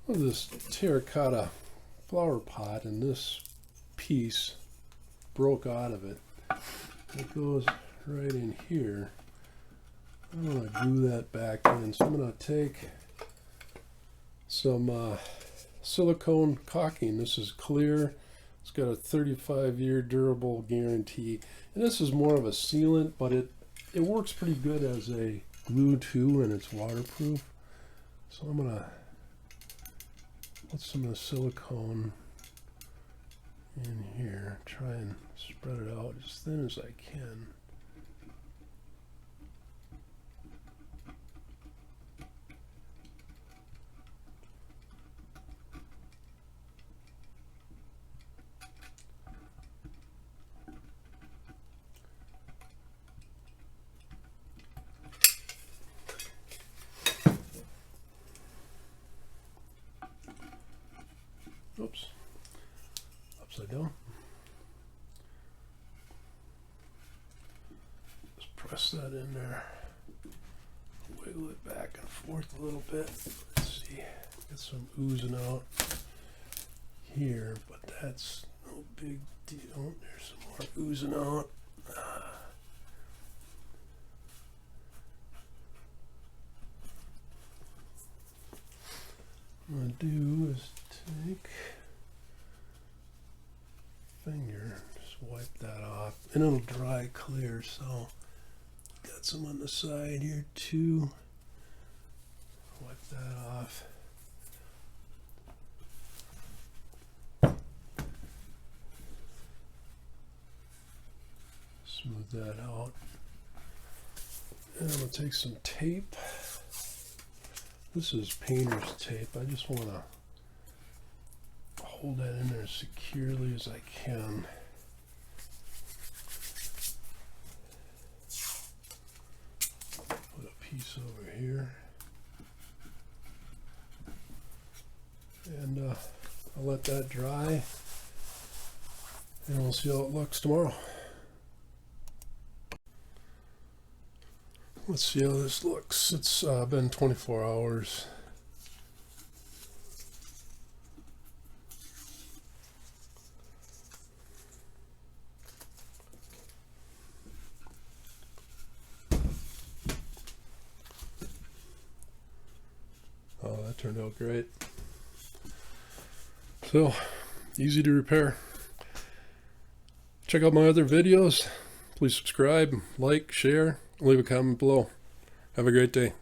Well, this terracotta flower pot, and this piece broke out of it. It goes right in here. I'm going to glue that back in. So I'm going to take some silicone caulking. This is clear. It's got a 35-year durable guarantee. And this is more of a sealant, but it works pretty good as a glue too, and it's waterproof. So I'm going to put some of the silicone in here. Try and spread it out as thin as I can. Oops, upside down. Just press that in there. Wiggle it back and forth a little bit. Let's see, get some oozing out here, but that's no big deal. There's some more oozing out. What I'm going to do is take finger, just wipe that off, and it'll dry clear. So got some on the side here too. Wipe that off. Smooth that out. And I'm going to take some tape. This is painter's tape. I just want to hold that in there as securely as I can. Put a piece over here. And I'll let that dry. And we'll see how it looks tomorrow. Let's see how this looks. It's been 24 hours. Oh, that turned out great. So, easy to repair. Check out my other videos. Please subscribe, like, share, leave a comment below. Have a great day.